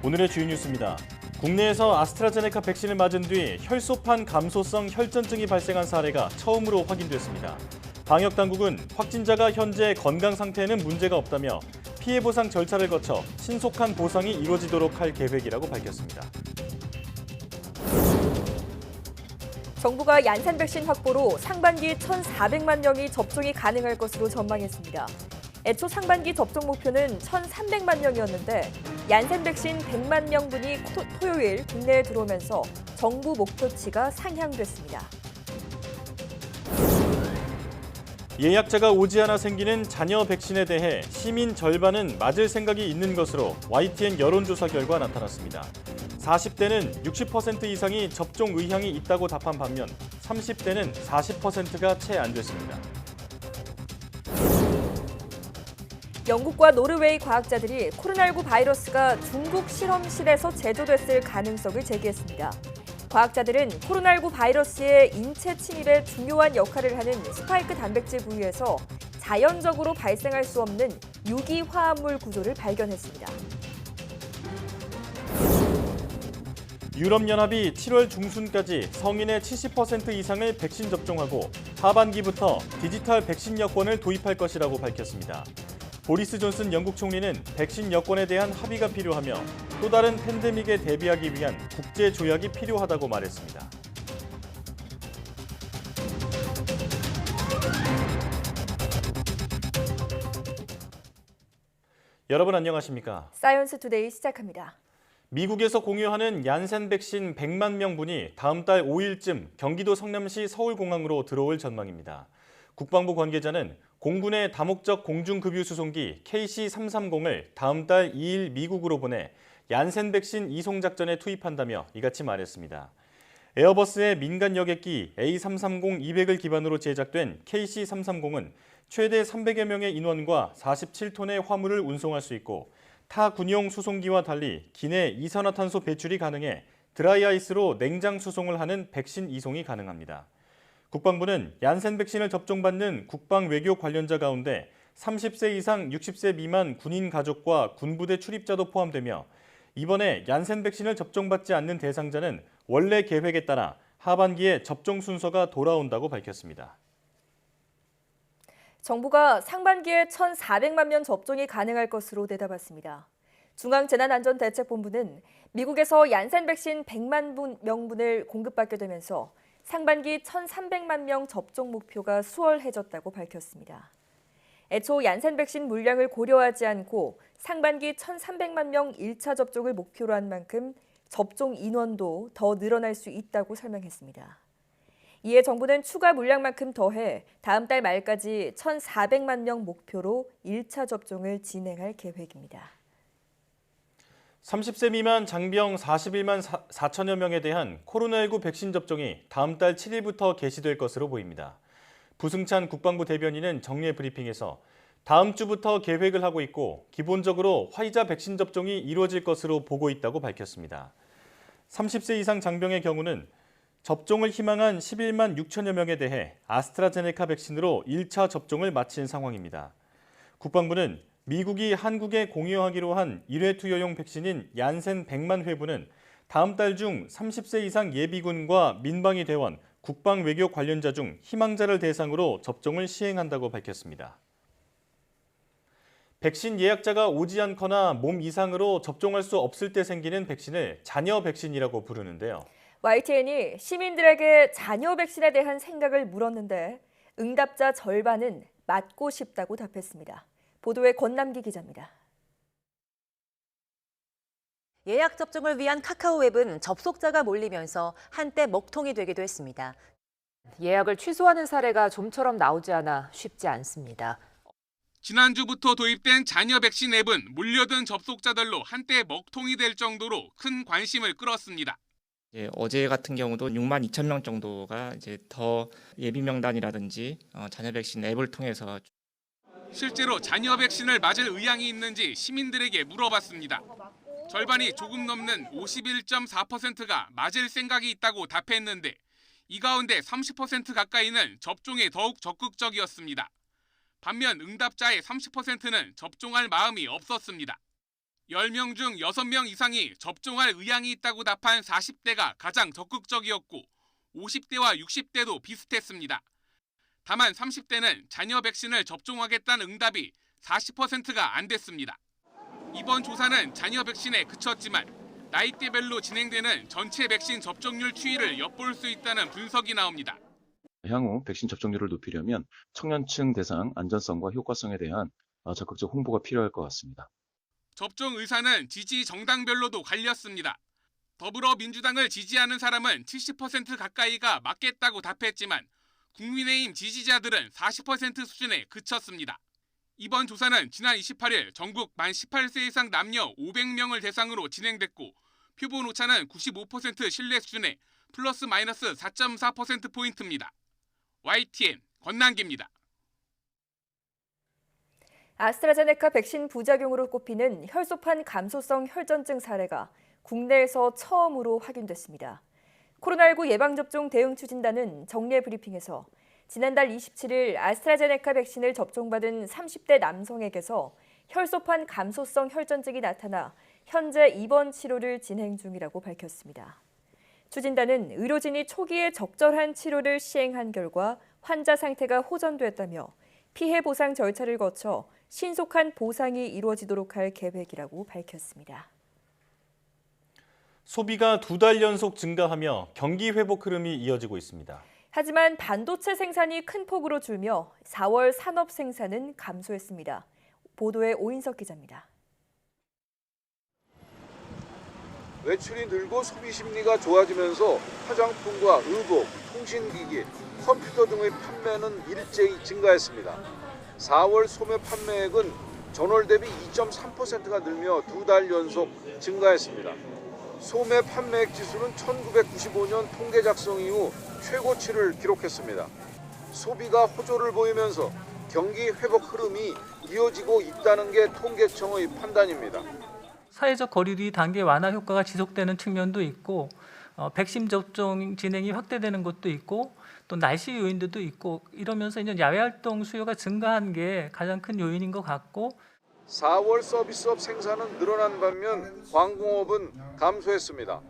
오늘의 주요 뉴스입니다. 국내에서 아스트라제네카 백신을 맞은 뒤 혈소판 감소성 혈전증이 발생한 사례가 처음으로 확인됐습니다. 방역당국은 확진자가 현재 건강 상태에는 문제가 없다며 피해 보상 절차를 거쳐 신속한 보상이 이루어지도록 할 계획이라고 밝혔습니다. 정부가 얀센 백신 확보로 상반기 1,400만 명이 접종이 가능할 것으로 전망했습니다. 애초 상반기 접종 목표는 1,300만 명이었는데 얀센 백신 100만 명분이 토요일 국내에 들어오면서 정부 목표치가 상향됐습니다. 예약자가 오지 않아 생기는 잔여 백신에 대해 시민 절반은 맞을 생각이 있는 것으로 YTN 여론조사 결과 나타났습니다. 40대는 60% 이상이 접종 의향이 있다고 답한 반면 30대는 40%가 채 안 됐습니다. 영국과 노르웨이 과학자들이 코로나19 바이러스가 중국 실험실에서 제조됐을 가능성을 제기했습니다. 과학자들은 코로나19 바이러스의 인체 침입에 중요한 역할을 하는 스파이크 단백질 부위에서 자연적으로 발생할 수 없는 유기 화합물 구조를 발견했습니다. 유럽연합이 7월 중순까지 성인의 70% 이상을 백신 접종하고 하반기부터 디지털 백신 여권을 도입할 것이라고 밝혔습니다. 보리스 존슨 영국 총리는 백신 여권에 대한 합의가 필요하며 또 다른 팬데믹에 대비하기 위한 국제 조약이 필요하다고 말했습니다. 여러분 안녕하십니까? 사이언스 투데이 시작합니다. 미국에서 공유하는 얀센 백신 100만 명분이 다음 달 5일쯤 경기도 성남시 서울공항으로 들어올 전망입니다. 국방부 관계자는 공군의 다목적 공중급유 수송기 KC-330을 다음 달 2일 미국으로 보내 얀센 백신 이송 작전에 투입한다며 이같이 말했습니다. 에어버스의 민간 여객기 A330-200을 기반으로 제작된 KC-330은 최대 300여 명의 인원과 47톤의 화물을 운송할 수 있고 타 군용 수송기와 달리 기내 이산화탄소 배출이 가능해 드라이아이스로 냉장 수송을 하는 백신 이송이 가능합니다. 국방부는 얀센 백신을 접종받는 국방 외교 관련자 가운데 30세 이상 60세 미만 군인 가족과 군부대 출입자도 포함되며 이번에 얀센 백신을 접종받지 않는 대상자는 원래 계획에 따라 하반기에 접종 순서가 돌아온다고 밝혔습니다. 정부가 상반기에 1,400만 명 접종이 가능할 것으로 내다봤습니다. 중앙재난안전대책본부는 미국에서 얀센 백신 100만 명분을 공급받게 되면서 상반기 1,300만 명 접종 목표가 수월해졌다고 밝혔습니다. 애초 얀센 백신 물량을 고려하지 않고 상반기 1,300만 명 1차 접종을 목표로 한 만큼 접종 인원도 더 늘어날 수 있다고 설명했습니다. 이에 정부는 추가 물량만큼 더해 다음 달 말까지 1,400만 명 목표로 1차 접종을 진행할 계획입니다. 30세 미만 장병 41만 4천여 명에 대한 코로나19 백신 접종이 다음 달 7일부터 개시될 것으로 보입니다. 부승찬 국방부 대변인은 정례 브리핑에서 다음 주부터 계획을 하고 있고 기본적으로 화이자 백신 접종이 이루어질 것으로 보고 있다고 밝혔습니다. 30세 이상 장병의 경우는 접종을 희망한 11만 6천여 명에 대해 아스트라제네카 백신으로 1차 접종을 마친 상황입니다. 국방부는 미국이 한국에 공유하기로 한 1회 투여용 백신인 얀센 100만 회분은 다음 달 중 30세 이상 예비군과 민방위 대원, 국방 외교 관련자 중 희망자를 대상으로 접종을 시행한다고 밝혔습니다. 백신 예약자가 오지 않거나 몸 이상으로 접종할 수 없을 때 생기는 백신을 잔여 백신이라고 부르는데요. YTN이 시민들에게 잔여 백신에 대한 생각을 물었는데 응답자 절반은 맞고 싶다고 답했습니다. 보도에 권남기 기자입니다. 예약 접종을 위한 카카오 앱은 접속자가 몰리면서 한때 먹통이 되기도 했습니다. 예약을 취소하는 사례가 좀처럼 나오지 않아 쉽지 않습니다. 지난주부터 도입된 잔여 백신 앱은 몰려든 접속자들로 한때 먹통이 될 정도로 큰 관심을 끌었습니다. 어제 같은 경우도 6만 2천 명 정도가 더 예비 명단이라든지 잔여 백신 앱을 통해서 실제로 잔여 백신을 맞을 의향이 있는지 시민들에게 물어봤습니다. 절반이 조금 넘는 51.4%가 맞을 생각이 있다고 답했는데 이 가운데 30% 가까이는 접종에 더욱 적극적이었습니다. 반면 응답자의 30%는 접종할 마음이 없었습니다. 10명 중 6명 이상이 접종할 의향이 있다고 답한 40대가 가장 적극적이었고 50대와 60대도 비슷했습니다. 다만 30대는 자녀 백신을 접종하겠다는 응답이 40%가 안 됐습니다. 이번 조사는 자녀 백신에 그쳤지만 나이대별로 진행되는 전체 백신 접종률 추이를 엿볼 수 있다는 분석이 나옵니다. 향후 백신 접종률을 높이려면 청년층 대상 안전성과 효과성에 대한 적극적 홍보가 필요할 것 같습니다. 접종 의사는 지지 정당별로도 갈렸습니다. 더불어민주당을 지지하는 사람은 70% 가까이가 맞겠다고 답했지만 국민의힘 지지자들은 40% 수준에 그쳤습니다. 이번 조사는 지난 28일 전국 만 18세 이상 남녀 500명을 대상으로 진행됐고 표본 오차는 95% 신뢰 수준에 플러스 마이너스 4.4%포인트입니다. YTN 권난기입니다. 아스트라제네카 백신 부작용으로 꼽히는 혈소판 감소성 혈전증 사례가 국내에서 처음으로 확인됐습니다. 코로나19 예방접종 대응 추진단은 정례 브리핑에서 지난달 27일 아스트라제네카 백신을 접종받은 30대 남성에게서 혈소판 감소성 혈전증이 나타나 현재 입원 치료를 진행 중이라고 밝혔습니다. 추진단은 의료진이 초기에 적절한 치료를 시행한 결과 환자 상태가 호전됐다며 피해 보상 절차를 거쳐 신속한 보상이 이루어지도록 할 계획이라고 밝혔습니다. 소비가 2달 연속 증가하며 경기 회복 흐름이 이어지고 있습니다. 하지만 반도체 생산이 큰 폭으로 줄며 4월 산업 생산은 감소했습니다. 보도에 오인석 기자입니다. 외출이 늘고 소비 심리가 좋아지면서 화장품과 의복, 통신기기, 컴퓨터 등의 판매는 일제히 증가했습니다. 4월 소매 판매액은 전월 대비 2.3%가 늘며 2달 연속 증가했습니다. 소매 판매액 지수는 1995년 통계 작성 이후 최고치를 기록했습니다. 소비가 호조를 보이면서 경기 회복 흐름이 이어지고 있다는 게 통계청의 판단입니다. 사회적 거리두기 단계 완화 효과가 지속되는 측면도 있고 백신 접종 진행이 확대되는 것도 있고 또 날씨 요인들도 있고 이러면서 이제 야외 활동 수요가 증가한 게 가장 큰 요인인 것 같고 4월 서비스업 생산은 늘어난 반면 관공업은 감소했습니다.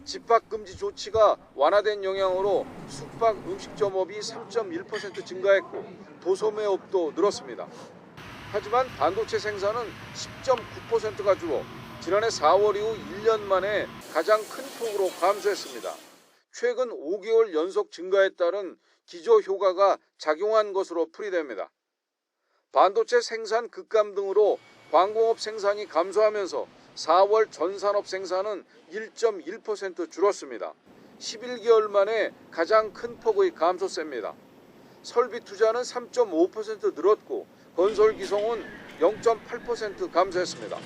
집합금지 조치가 완화된 영향으로 숙박 음식점업이 3.1% 증가했고 도소매업도 늘었습니다. 하지만 반도체 생산은 10.9%가 줄어 지난해 4월 이후 1년 만에 가장 큰 폭으로 감소했습니다. 최근 5개월 연속 증가에 따른 기저효과가 작용한 것으로 풀이됩니다. 반도체 생산 급감 등으로 관공업 생산이 감소하면서 4월 전산업 생산은 1.1% 줄었습니다. 11개월 만에 가장 큰 폭의 감소세입니다. 설비 투자는 3.5% 늘었고 건설 기성은 0.8% 감소했습니다.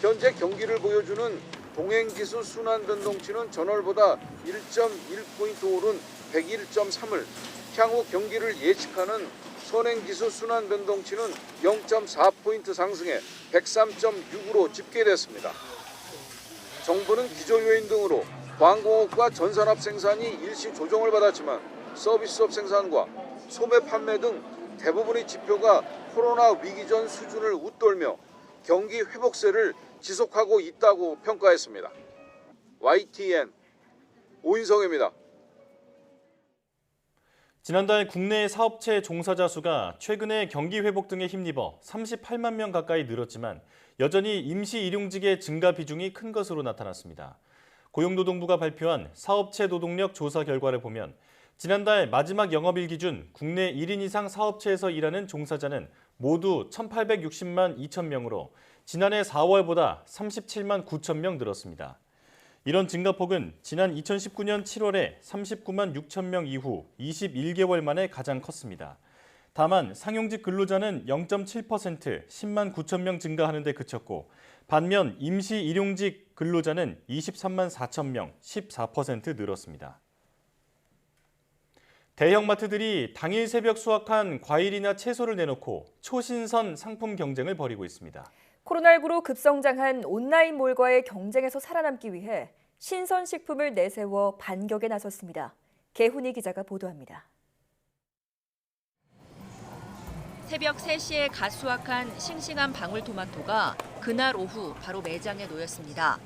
현재 경기를 보여주는 동행지수 순환 변동치는 전월보다 1.1포인트 오른 101.3을, 향후 경기를 예측하는 선행지수 순환 변동치는 0.4포인트 상승해 103.6으로 집계됐습니다. 정부는 기저요인 등으로 관공업과 전산업 생산이 일시 조정을 받았지만 서비스업 생산과 소매 판매 등 대부분의 지표가 코로나 위기 전 수준을 웃돌며 경기 회복세를 지속하고 있다고 평가했습니다. YTN 오인성입니다. 지난달 국내 사업체 종사자 수가 최근에 경기 회복 등에 힘입어 38만 명 가까이 늘었지만 여전히 임시 일용직의 증가 비중이 큰 것으로 나타났습니다. 고용노동부가 발표한 사업체 노동력 조사 결과를 보면 지난달 마지막 영업일 기준 국내 1인 이상 사업체에서 일하는 종사자는 모두 1,860만 2천 명으로 지난해 4월보다 37만 9천 명 늘었습니다. 이런 증가폭은 지난 2019년 7월에 39만 6천 명 이후 21개월 만에 가장 컸습니다. 다만 상용직 근로자는 0.7% 10만 9천 명 증가하는 데 그쳤고 반면 임시 일용직 근로자는 23만 4천 명 14% 늘었습니다. 대형마트들이 당일 새벽 수확한 과일이나 채소를 내놓고 초신선 상품 경쟁을 벌이고 있습니다. 코로나19로 급성장한 온라인몰과의 경쟁에서 살아남기 위해 신선식품을 내세워 반격에 나섰습니다. 개훈이 기자가 보도합니다. 새벽 3시에 갓 수확한 싱싱한 방울토마토가 그날 오후 바로 매장에 놓였습니다.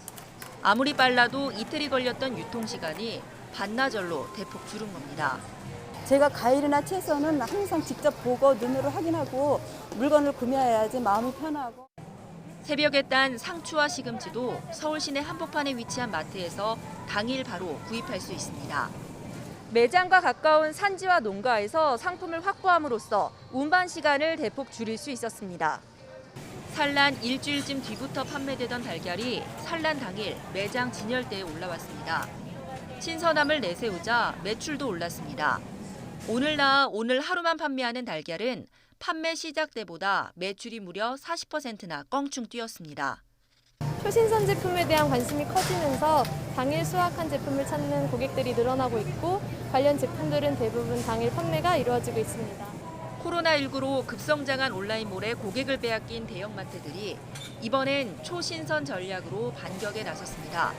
아무리 빨라도 이틀이 걸렸던 유통시간이 반나절로 대폭 줄은 겁니다. 제가 과일이나 채소는 항상 직접 보고 눈으로 확인하고 물건을 구매해야지 마음이 편하고. 새벽에 딴 상추와 시금치도 서울 시내 한복판에 위치한 마트에서 당일 바로 구입할 수 있습니다. 매장과 가까운 산지와 농가에서 상품을 확보함으로써 운반 시간을 대폭 줄일 수 있었습니다. 산란 일주일쯤 뒤부터 판매되던 달걀이 산란 당일 매장 진열대에 올라왔습니다. 신선함을 내세우자 매출도 올랐습니다. 오늘 하루만 판매하는 달걀은 판매 시작 때보다 매출이 무려 40%나 껑충 뛰었습니다. 초신선 제품에 대한 관심이 커지면서 당일 수확한 제품을 찾는 고객들이 늘어나고 있고 관련 제품들은 대부분 당일 판매가 이루어지고 있습니다. 코로나19로 급성장한 온라인몰에 고객을 빼앗긴 대형마트들이 이번엔 초신선 전략으로 반격에 나섰습니다.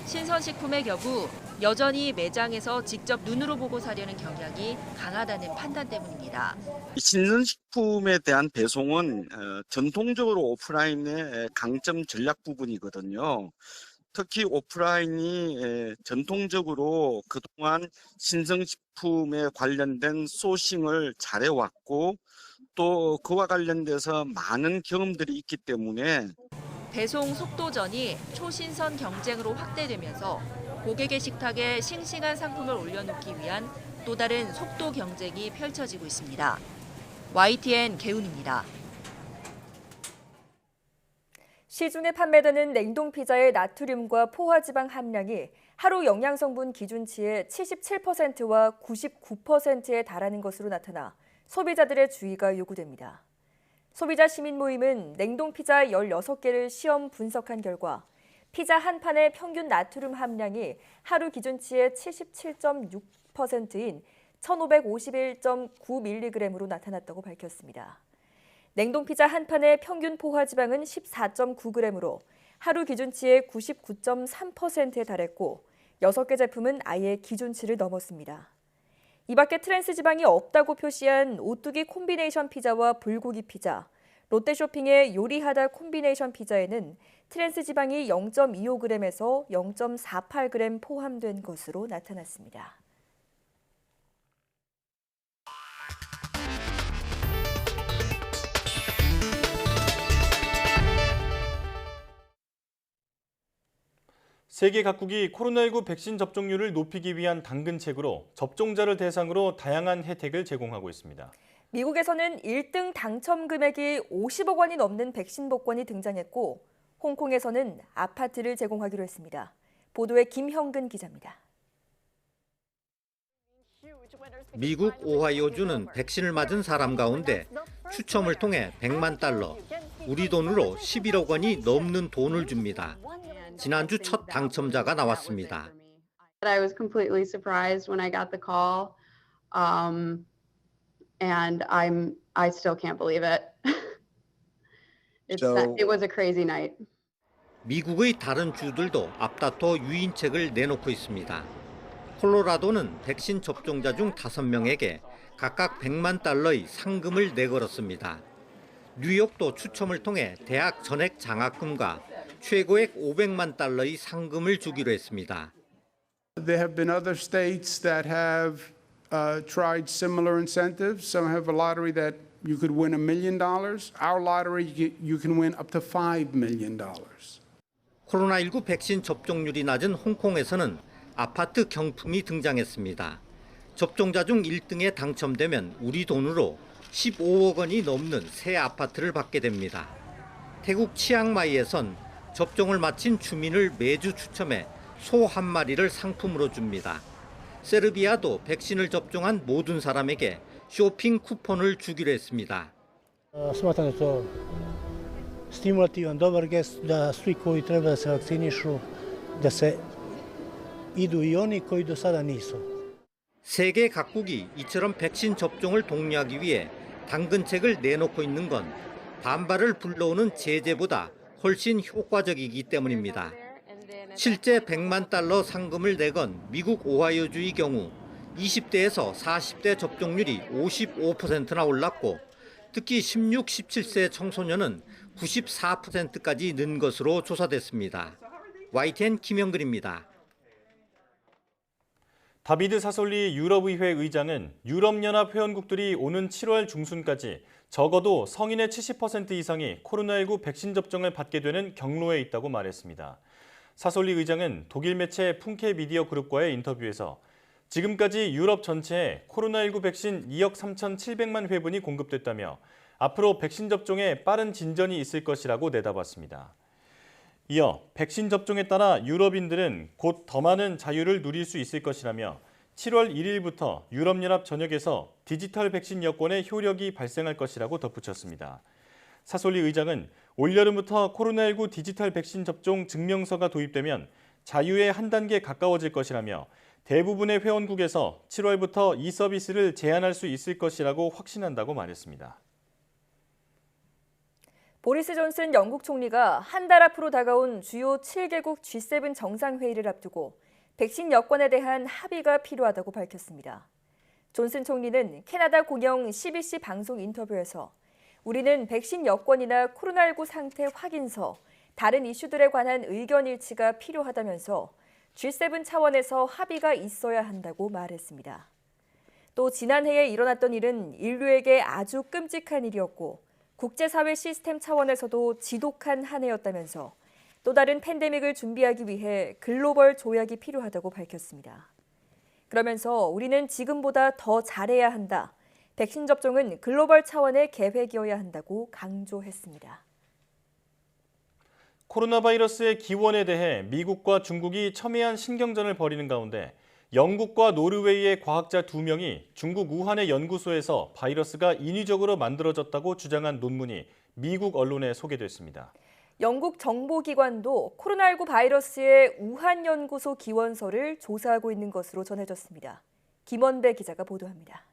신선식품의 경우 여전히 매장에서 직접 눈으로 보고 사려는 경향이 강하다는 판단 때문입니다. 신선식품에 대한 배송은 전통적으로 오프라인의 강점 전략 부분이거든요. 특히 오프라인이 전통적으로 그동안 신선식품에 관련된 소싱을 잘해왔고 또 그와 관련돼서 많은 경험들이 있기 때문에 배송 속도전이 초신선 경쟁으로 확대되면서 고객의 식탁에 싱싱한 상품을 올려놓기 위한 또 다른 속도 경쟁이 펼쳐지고 있습니다. YTN 개훈입니다. 시중에 판매되는 냉동 피자의 나트륨과 포화지방 함량이 하루 영양성분 기준치의 77%와 99%에 달하는 것으로 나타나 소비자들의 주의가 요구됩니다. 소비자 시민 모임은 냉동 피자 16개를 시험 분석한 결과 피자 한 판의 평균 나트륨 함량이 하루 기준치의 77.6%인 1551.9mg으로 나타났다고 밝혔습니다. 냉동 피자 한 판의 평균 포화지방은 14.9g으로 하루 기준치의 99.3%에 달했고 6개 제품은 아예 기준치를 넘었습니다. 이 밖에 트랜스 지방이 없다고 표시한 오뚜기 콤비네이션 피자와 불고기 피자, 롯데쇼핑의 요리하다 콤비네이션 피자에는 트랜스 지방이 0.25g에서 0.48g 포함된 것으로 나타났습니다. 세계 각국이 코로나19 백신 접종률을 높이기 위한 당근책으로 접종자를 대상으로 다양한 혜택을 제공하고 있습니다. 미국에서는 1등 당첨 금액이 50억 원이 넘는 백신 복권이 등장했고 홍콩에서는 아파트를 제공하기로 했습니다. 보도에 김형근 기자입니다. 미국 오하이오주는 백신을 맞은 사람 가운데 추첨을 통해 100만 달러, 우리 돈으로 11억 원이 넘는 돈을 줍니다. 지난주 첫 당첨자가 나왔습니다. I was completely surprised when I got the call, and I still can't believe it. It was a crazy night. 미국의 다른 주들도 앞다퉈 유인책을 내놓고 있습니다. 콜로라도는 백신 접종자 중 5명에게 각각 100만 달러의 상금을 내걸었습니다. 뉴욕도 추첨을 통해 대학 전액 장학금과 최고액 500만 달러의 상금을 주기로 했습니다. There have been other states that have tried similar incentives. Some have a lottery that you could win $1 million. Our lottery, you can win up to $5 million. 코로나19 백신 접종률이 낮은 홍콩에서는 아파트 경품이 등장했습니다. 접종자 중 1등에 당첨되면 우리 돈으로 15억 원이 넘는 새 아파트를 받게 됩니다. 태국 치앙마이에선 접종을 마친 주민을 매주 추첨해 소 한 마리를 상품으로 줍니다. 세르비아도 백신을 접종한 모든 사람에게 쇼핑 쿠폰을 주기로 했습니다. Smatram stimulativan dobar gest da svi koji treba da se vakcinišu da se idu i oni koji do sada nisu. 세계 각국이 이처럼 백신 접종을 독려하기 위해 당근책을 내놓고 있는 건 반발을 불러오는 제재보다 훨씬 효과적이기 때문입니다. 실제 100만 달러 상금을 내건 미국 오하이오주의 경우 20대에서 40대 접종률이 55%나 올랐고 특히 16, 17세 청소년은 94%까지 는 것으로 조사됐습니다. YTN 김영근입니다. 다비드 사솔리 유럽의회 의장은 유럽연합 회원국들이 오는 7월 중순까지 적어도 성인의 70% 이상이 코로나19 백신 접종을 받게 되는 경로에 있다고 말했습니다. 사솔리 의장은 독일 매체 푼케 미디어 그룹과의 인터뷰에서 지금까지 유럽 전체에 코로나19 백신 2억 3,700만 회분이 공급됐다며 앞으로 백신 접종에 빠른 진전이 있을 것이라고 내다봤습니다. 이어 백신 접종에 따라 유럽인들은 곧 더 많은 자유를 누릴 수 있을 것이라며 7월 1일부터 유럽연합 전역에서 디지털 백신 여권의 효력이 발생할 것이라고 덧붙였습니다. 사솔리 의장은 올여름부터 코로나19 디지털 백신 접종 증명서가 도입되면 자유에 한 단계 가까워질 것이라며 대부분의 회원국에서 7월부터 이 서비스를 제한할 수 있을 것이라고 확신한다고 말했습니다. 보리스 존슨 영국 총리가 한 달 앞으로 다가온 주요 7개국 G7 정상회의를 앞두고 백신 여권에 대한 합의가 필요하다고 밝혔습니다. 존슨 총리는 캐나다 공영 CBC 방송 인터뷰에서 우리는 백신 여권이나 코로나19 상태 확인서, 다른 이슈들에 관한 의견 일치가 필요하다면서 G7 차원에서 합의가 있어야 한다고 말했습니다. 또 지난해에 일어났던 일은 인류에게 아주 끔찍한 일이었고 국제사회 시스템 차원에서도 지독한 한 해였다면서 또 다른 팬데믹을 준비하기 위해 글로벌 조약이 필요하다고 밝혔습니다. 그러면서 우리는 지금보다 더 잘해야 한다. 백신 접종은 글로벌 차원의 계획이어야 한다고 강조했습니다. 코로나 바이러스의 기원에 대해 미국과 중국이 첨예한 신경전을 벌이는 가운데 영국과 노르웨이의 과학자 2명이 중국 우한의 연구소에서 바이러스가 인위적으로 만들어졌다고 주장한 논문이 미국 언론에 소개됐습니다. 영국 정보기관도 코로나19 바이러스의 우한 연구소 기원서를 조사하고 있는 것으로 전해졌습니다. 김원배 기자가 보도합니다.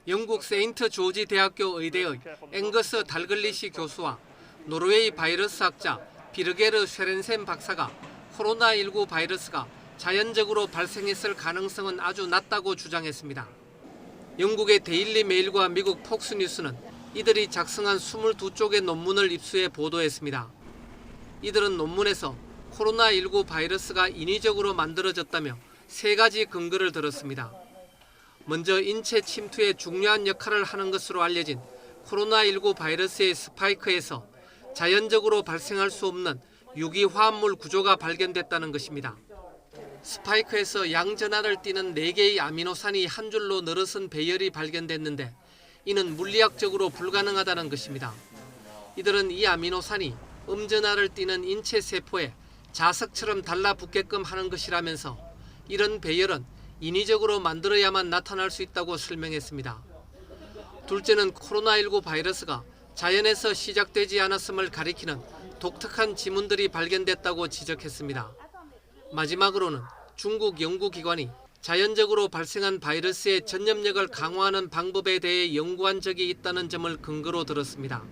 영국 세인트 조지 대학교 의대의 앵거스 달글리시 교수와 노르웨이 바이러스 학자 비르게르 쉐렌센 박사가 코로나19 바이러스가 자연적으로 발생했을 가능성은 아주 낮다고 주장했습니다. 영국의 데일리 메일과 미국 폭스뉴스는 이들이 작성한 22쪽의 논문을 입수해 보도했습니다. 이들은 논문에서 코로나19 바이러스가 인위적으로 만들어졌다며 3가지 근거를 들었습니다. 먼저 인체 침투에 중요한 역할을 하는 것으로 알려진 코로나19 바이러스의 스파이크에서 자연적으로 발생할 수 없는 유기화합물 구조가 발견됐다는 것입니다. 스파이크에서 양전하를 띠는 4개의 아미노산이 한 줄로 늘어선 배열이 발견됐는데 이는 물리학적으로 불가능하다는 것입니다. 이들은 이 아미노산이 음전하를 띠는 인체 세포에 자석처럼 달라붙게끔 하는 것이라면서 이런 배열은 인위적으로 만들어야만 나타날 수 있다고 설명했습니다. 둘째는 코로나19 바이러스가 자연에서 시작되지 않았음을 가리키는 독특한 지문들이 발견됐다고 지적했습니다. 마지막으로는 중국 연구기관이 자연적으로 발생한 바이러스의 전염력을 강화하는 방법에 대해 연구한 적이 있다는 점을 근거로 들었습니다.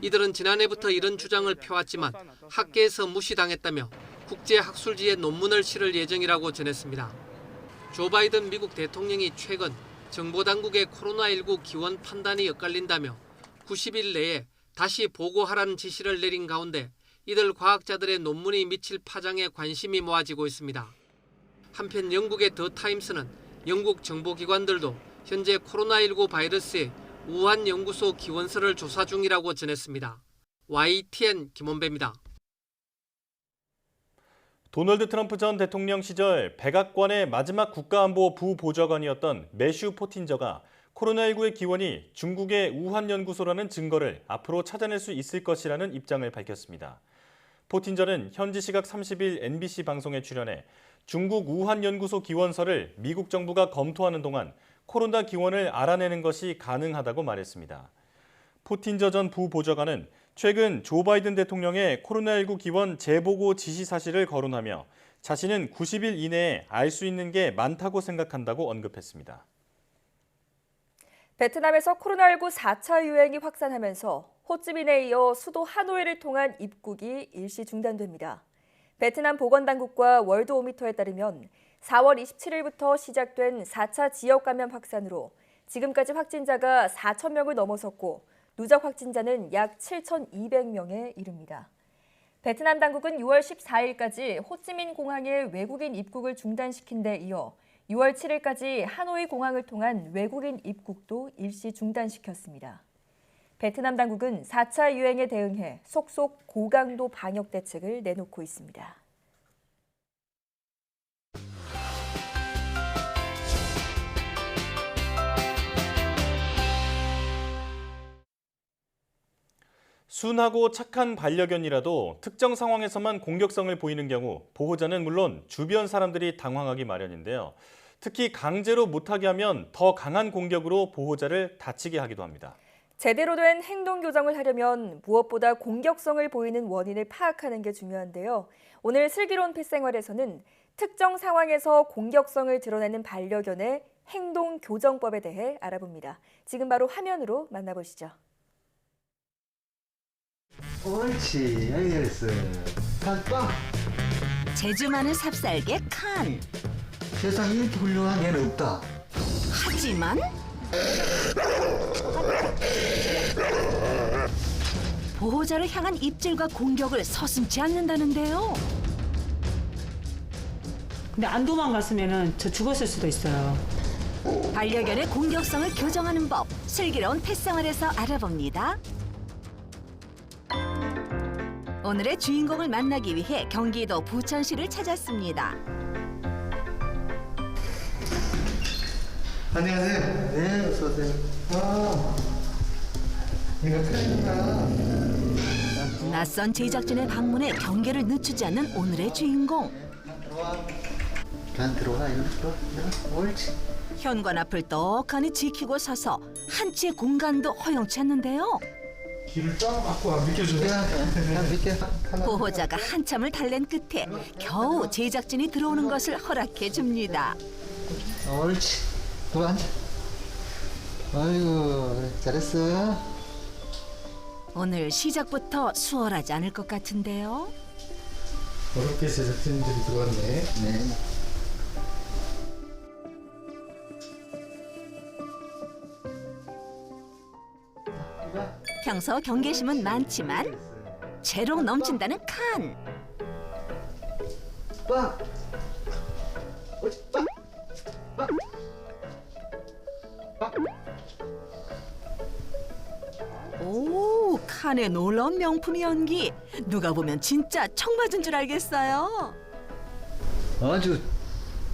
이들은 지난해부터 이런 주장을 펴왔지만 학계에서 무시당했다며 국제학술지에 논문을 실을 예정이라고 전했습니다. 조 바이든 미국 대통령이 최근 정보당국의 코로나19 기원 판단이 엇갈린다며 90일 내에 다시 보고하라는 지시를 내린 가운데 이들 과학자들의 논문이 미칠 파장에 관심이 모아지고 있습니다. 한편 영국의 더 타임스는 영국 정보기관들도 현재 코로나19 바이러스의 우한 연구소 기원서를 조사 중이라고 전했습니다. YTN 김원배입니다. 도널드 트럼프 전 대통령 시절 백악관의 마지막 국가안보 부보좌관이었던 매슈 포틴저가 코로나19의 기원이 중국의 우한 연구소라는 증거를 앞으로 찾아낼 수 있을 것이라는 입장을 밝혔습니다. 포틴저는 현지 시각 30일 NBC 방송에 출연해 중국 우한 연구소 기원서를 미국 정부가 검토하는 동안 코로나 기원을 알아내는 것이 가능하다고 말했습니다. 포틴저 전 부보좌관은 최근 조 바이든 대통령의 코로나19 기원 재보고 지시 사실을 거론하며 자신은 90일 이내에 알 수 있는 게 많다고 생각한다고 언급했습니다. 베트남에서 코로나19 4차 유행이 확산하면서 호찌민에 이어 수도 하노이를 통한 입국이 일시 중단됩니다. 베트남 보건당국과 월드오미터에 따르면 4월 27일부터 시작된 4차 지역 감염 확산으로 지금까지 확진자가 4,000명을 넘어섰고 누적 확진자는 약 7,200명에 이릅니다. 베트남 당국은 6월 14일까지 호찌민 공항의 외국인 입국을 중단시킨 데 이어 6월 7일까지 하노이 공항을 통한 외국인 입국도 일시 중단시켰습니다. 베트남 당국은 4차 유행에 대응해 속속 고강도 방역 대책을 내놓고 있습니다. 순하고 착한 반려견이라도 특정 상황에서만 공격성을 보이는 경우 보호자는 물론 주변 사람들이 당황하기 마련인데요. 특히 강제로 못하게 하면 더 강한 공격으로 보호자를 다치게 하기도 합니다. 제대로 된 행동 교정을 하려면 무엇보다 공격성을 보이는 원인을 파악하는 게 중요한데요. 오늘 슬기로운 펫생활에서는 특정 상황에서 공격성을 드러내는 반려견의 행동 교정법에 대해 알아봅니다. 지금 바로 화면으로 만나보시죠. 옳지, 아이 잘했어. 칸빵. 재주 많은 삽살개 칸. 세상에 이렇게 훌륭한 애는 없다. 하지만 보호자를 향한 입질과 공격을 서슴지 않는다는데요. 근데 안 도망갔으면 저 죽었을 수도 있어요. 반려견의 공격성을 교정하는 법, 슬기로운 펫생활에서 알아봅니다. 오늘의 주인공을 만나기 위해 경기도 부천시를 찾았습니다. 안녕하세요. 네, 어서 오세요. 이거 큰일이다. 낯선 제작진의 방문에 경계를 늦추지 않는 오늘의 주인공. 간 들어와, 이리 들어와. 옳지. 현관 앞을 떡하니 지키고 서서 한치의 공간도 허용치 않는데요. 길을 쫙 막고 와, 비켜주세요. 그냥 비켜. 보호자가 한참을 달랜 끝에 겨우 제작진이 들어오는 것을 허락해 줍니다. 옳지. 또 앉아. 아이고, 잘했어. 오늘 시작부터 수월하지 않을 것 같은데요. 어렵게 제작진들이 들어왔네. 네. 평소 경계심은 많지만 재롱 넘친다는 칸. 빵. 옳지, 빵. 빵. 오, 칸의 놀라운 명품 연기. 누가 보면 진짜 청 맞은 줄 알겠어요. 아주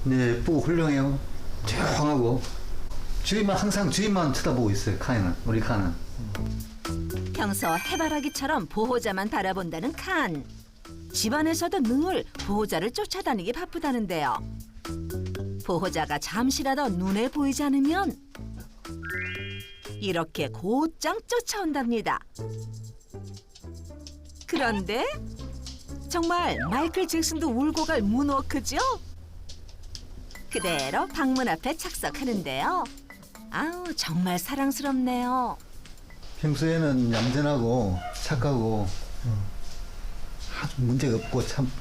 예쁘고 훌륭해요. 조용하고 항상 주인만 쳐다보고 있어요. 칸은, 우리 칸은. 평소 해바라기처럼 보호자만 바라본다는 칸. 집안에서도 늘 보호자를 쫓아다니기 바쁘다는데요. 보호자가 잠시라도 눈에 보이지 않으면 이렇게 곧장 쫓아온답니다. 그런데 정말 마이클 잭슨도 울고 갈 문워크죠? 그대로 방문 앞에 착석하는데요. 아우, 정말 사랑스럽네요. 평소에는 얌전하고 착하고 아주 문제가 없고 참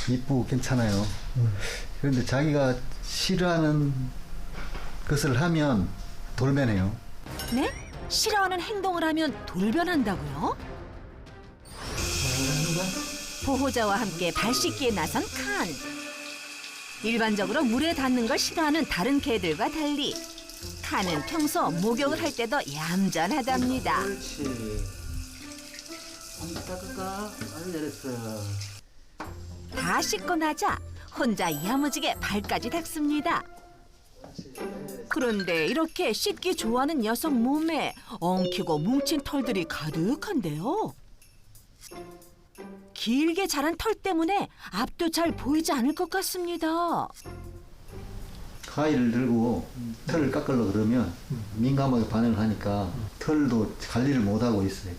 이쁘고 괜찮아요. 그런데 자기가 싫어하는 것을 하면 돌변해요. 네? 싫어하는 행동을 하면 돌변한다고요? 보호자와 함께 발 씻기에 나선 칸. 일반적으로 물에 닿는 걸 싫어하는 다른 개들과 달리 칸은 평소 목욕을 할 때도 얌전하답니다. 옳지. 닦을까? 아주 잘했어. 다 씻고 나자 혼자 야무지게 발까지 닦습니다. 그런데 이렇게 씻기 좋아하는 녀석 몸에 엉키고 뭉친 털들이 가득한데요. 길게 자란 털 때문에 앞도 잘 보이지 않을 것 같습니다. 가위를 들고 털을 깎으려고 그러면 민감하게 반응을 하니까 털도 관리를 못하고 있어요.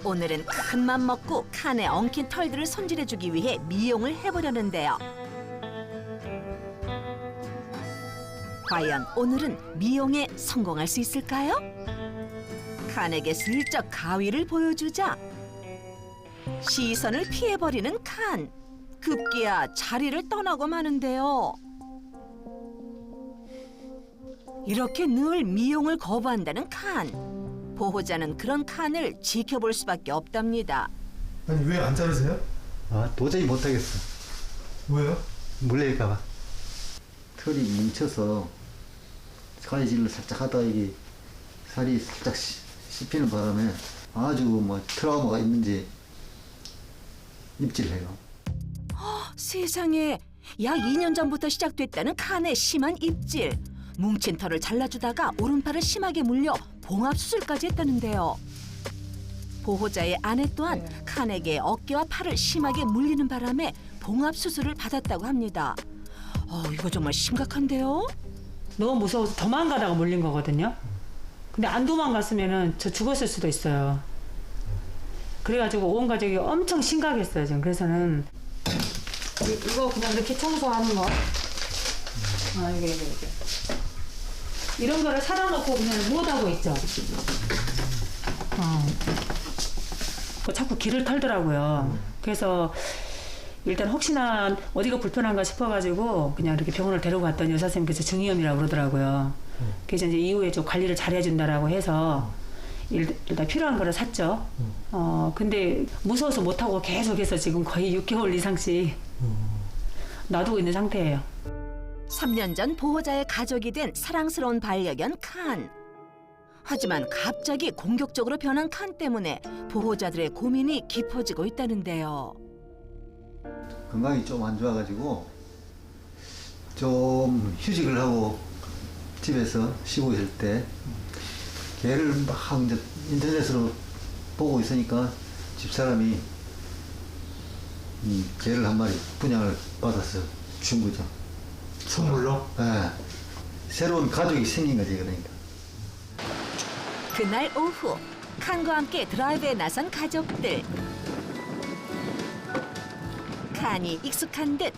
오늘은 큰맘 먹고 칸에 엉킨 털들을 손질해주기 위해 미용을 해보려는데요. 과연 오늘은 미용에 성공할 수 있을까요? 칸에게 슬쩍 가위를 보여주자 시선을 피해버리는 칸. 급기야 자리를 떠나고 마는데요. 이렇게 늘 미용을 거부한다는 칸. 보호자는 그런 칸을 지켜볼 수밖에 없답니다. 아니 왜 안 자르세요? 도저히 못하겠어. 왜요? 물릴까 봐. 털이 뭉쳐서 가위질을 살짝 하다가 이게 살이 살짝 씹히는 바람에 아주 뭐 트라우마가 있는지 입질해요. 세상에, 약 2년 전부터 시작됐다는 칸의 심한 입질. 뭉친 털을 잘라주다가 오른팔을 심하게 물려 봉합수술까지 했다는데요. 보호자의 아내 또한 칸에게 어깨와 팔을 심하게 물리는 바람에 봉합수술을 받았다고 합니다. 이거 정말 심각한데요? 너무 무서워서 도망가다가 물린 거거든요. 근데 안 도망갔으면 저 죽었을 수도 있어요. 그래가지고 온 가족이 엄청 심각했어요. 지금 그래서는 이거 그냥 이렇게 청소하는 거. 이게. 이런 거를 사다 놓고 그냥 못하고 있죠. 자꾸 기를 털더라고요. 그래서 일단 혹시나 어디가 불편한가 싶어가지고 그냥 이렇게 병원을 데리고 갔더니 의사 선생님께서 중이염이라고 그러더라고요. 그래서 이제 이후에 좀 관리를 잘 해준다라고 해서 일단 필요한 거를 샀죠. 근데 무서워서 못하고 계속해서 지금 거의 6개월 이상씩 놔두고 있는 상태예요. 3년 전 보호자의 가족이 된 사랑스러운 반려견 칸. 하지만 갑자기 공격적으로 변한 칸 때문에 보호자들의 고민이 깊어지고 있다는데요. 건강이 좀 안 좋아가지고 좀 휴직을 하고 집에서 쉬고 있을 때 개를 막 이제 인터넷으로 보고 있으니까 집사람이 개를 한 마리 분양을 받아서 준 거죠. 선물로? 네. 새로운 가족이 생긴 거지, 그러니까. 그날 오후 칸과 함께 드라이브에 나선 가족들. 칸이 익숙한 듯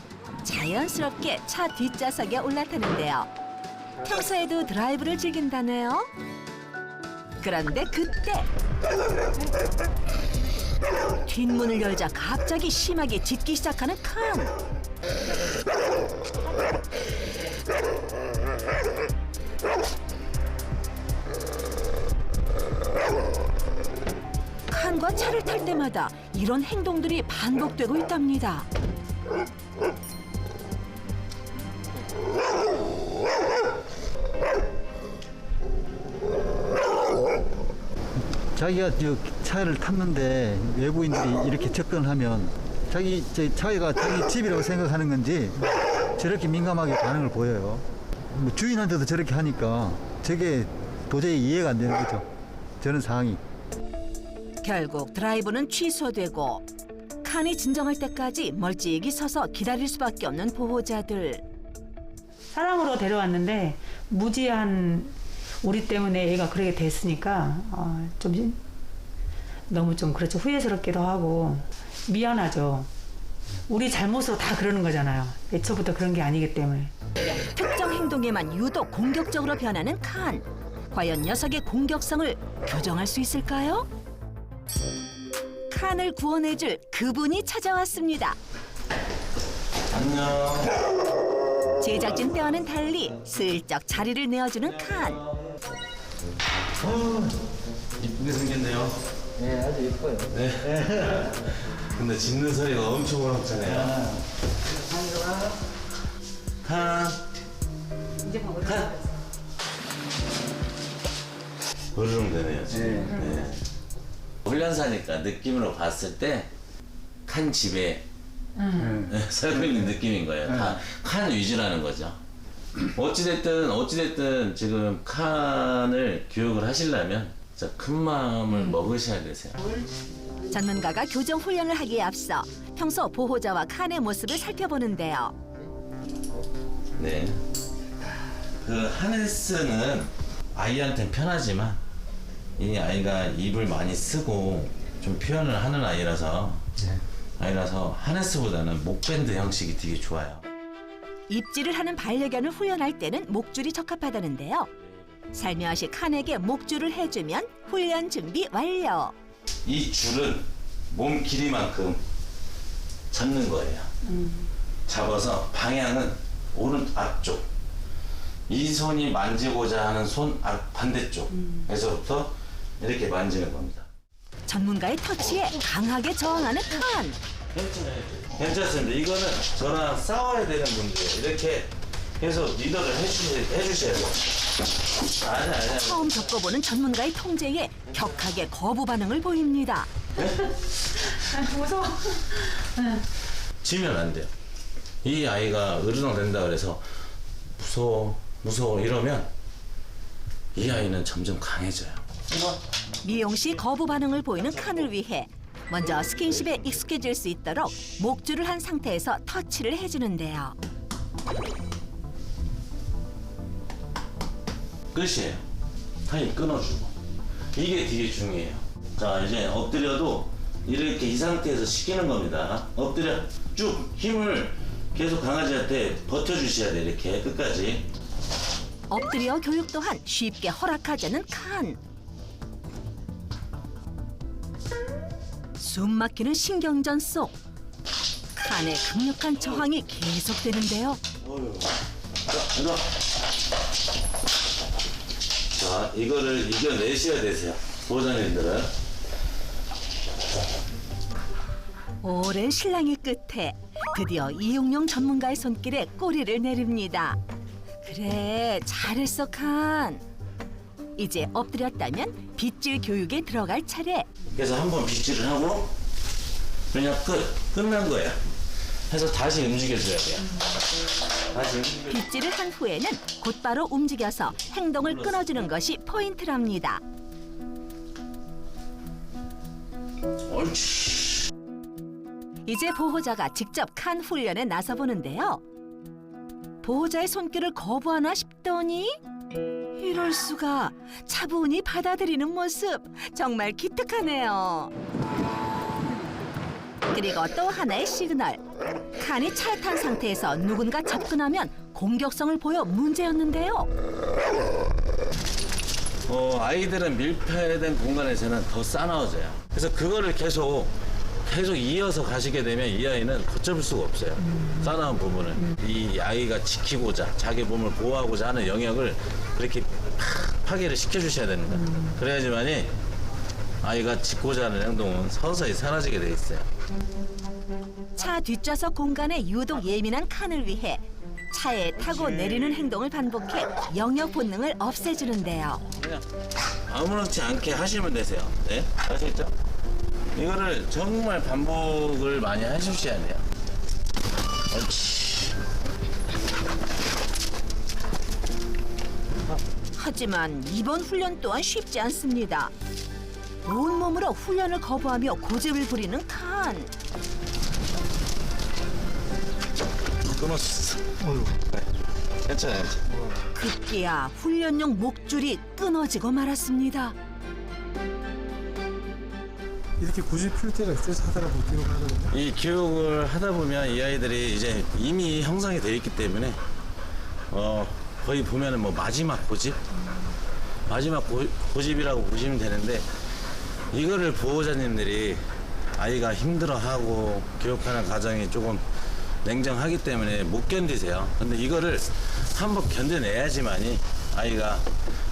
자연스럽게 차 뒷좌석에 올라타는데요. 평소에도 드라이브를 즐긴다네요. 그런데 그때 뒷문을 열자 갑자기 심하게 짖기 시작하는 칸. 칸과 차를 탈 때마다 이런 행동들이 반복되고 있답니다. 자기가 저 차를 탔는데 외부인들이 이렇게 접근하면 자기가 자기 집이라고 생각하는 건지 저렇게 민감하게 반응을 보여요. 뭐 주인한테도 저렇게 하니까 저게 도저히 이해가 안 되는 거죠. 저런 상황이. 결국 드라이브는 취소되고 칸이 진정할 때까지 멀찍이 서서 기다릴 수밖에 없는 보호자들. 사랑으로 데려왔는데 무지한 우리 때문에 얘가 그렇게 됐으니까 좀 너무 좀 그렇죠. 후회스럽기도 하고 미안하죠. 우리 잘못으로 다 그러는 거잖아요. 애초부터 그런 게 아니기 때문에. 특정 행동에만 유독 공격적으로 변하는 칸. 과연 녀석의 공격성을 교정할 수 있을까요? 칸을 구원해줄 그분이 찾아왔습니다. 안녕. 제작진 때와는 달리 슬쩍 자리를 내어주는 칸. 이쁘게 생겼네요. 네, 아주 예뻐요. 네. 근데 짖는 소리가 엄청 어렵잖아요. 칸. 칸. 으르렁 되네요, 지금. 네. 훈련사니까 느낌으로 봤을 때 칸 집에 살고 있는 느낌인 거예요. 다 칸 위주라는 거죠. 어찌됐든 지금 칸을 교육을 하시려면 진짜 큰 마음을 먹으셔야 되세요. 전문가가 교정 훈련을 하기에 앞서 평소 보호자와 칸의 모습을 살펴보는데요. 네. 그 하네스는 아이한테는 편하지만 이 아이가 입을 많이 쓰고 좀 표현을 하는 아이라서 하네스보다는 목밴드 형식이 되게 좋아요. 입질을 하는 반려견을 훈련할 때는 목줄이 적합하다는데요. 살며시 칸에게 목줄을 해주면 훈련 준비 완료. 이 줄은 몸 길이만큼 잡는 거예요. 잡아서 방향은 오른 앞쪽 이 손이 만지고자 하는 손 반대쪽에서부터 이렇게 만지는 겁니다. 전문가의 터치에 강하게 저항하는 칸. 괜찮습니다. 이거는 저랑 싸워야 되는 분들이에요. 이렇게 해서 리더를 해주셔야 돼요. 아니. 처음 겪어보는 전문가의 통제에 격하게 거부 반응을 보입니다. 무서워. 지면 안 돼요. 이 아이가 으르렁 된다 그래서 무서워 이러면 이 아이는 점점 강해져요. 미용 시 거부 반응을 보이는 칸을 위해 먼저 스킨십에 익숙해질 수 있도록 목줄을 한 상태에서 터치를 해주는데요. 끝이에요. 타임 끊어주고. 이게 되게 중요해요. 자, 이제 엎드려도 이렇게 이 상태에서 시키는 겁니다. 엎드려 쭉 힘을 계속 강아지한테 버텨주셔야 돼요. 이렇게 끝까지. 엎드려 교육 또한 쉽게 허락하지 않는 칸. 숨 막히는 신경전 속 칸의 강력한 저항이 계속되는데요. 자, 이거를 이겨내셔야 되세요. 보호자님들은. 오랜 신랑의 끝에 드디어 이용용 전문가의 손길에 꼬리를 내립니다. 그래, 잘했어 칸. 이제 엎드렸다면 빗질 교육에 들어갈 차례. 그래서 한번 빗질을 하고 그냥 끝난 거예요. 해서 다시 움직여줘야 돼요. 다시 움직여. 빗질을 한 후에는 곧바로 움직여서 행동을 끊어주는 것이 포인트랍니다. 옳지. 이제 보호자가 직접 칸 훈련에 나서보는데요. 보호자의 손길을 거부하나 싶더니 이럴 수가, 차분히 받아들이는 모습 정말 기특하네요. 그리고 또 하나의 시그널. 칸이 차에 탄 상태에서 누군가 접근하면 공격성을 보여 문제였는데요. 아이들은 밀폐된 공간에서는 더 싸나워져요. 그래서 그거를 계속 이어서 가시게 되면 이 아이는 걷잡을 수가 없어요. 싸나운 부분을. 이 아이가 지키고자, 자기 몸을 보호하고자 하는 영역을 그렇게 파괴를 시켜주셔야 됩니다. 그래야지만이 아이가 짓고자 하는 행동은 서서히 사라지게 돼 있어요. 차 뒷좌석 공간에 유독 예민한 칸을 위해 차에 타고 내리는 행동을 반복해 영역 본능을 없애주는데요. 그냥 아무렇지 않게 하시면 되세요. 네? 아시겠죠? 이거를 정말 반복을 많이 해주셔야 돼요. 옳지. 하지만 이번 훈련 또한 쉽지 않습니다. 온몸으로 훈련을 거부하며 고집을 부리는 칸. 끊었어. 네. 괜찮아요. 급기야 훈련용 목줄이 끊어지고 말았습니다. 이렇게 고집 필 때가 있어서 하더라고 교육을 하거든요. 이 교육을 하다 보면 이 아이들이 이제 이미 형성이 되어 있기 때문에 거의 보면은 뭐 마지막 고집이라고 보시면 되는데, 이거를 보호자님들이 아이가 힘들어하고 교육하는 과정이 조금 냉정하기 때문에 못 견디세요. 근데 이거를 한번 견뎌내야지만이 아이가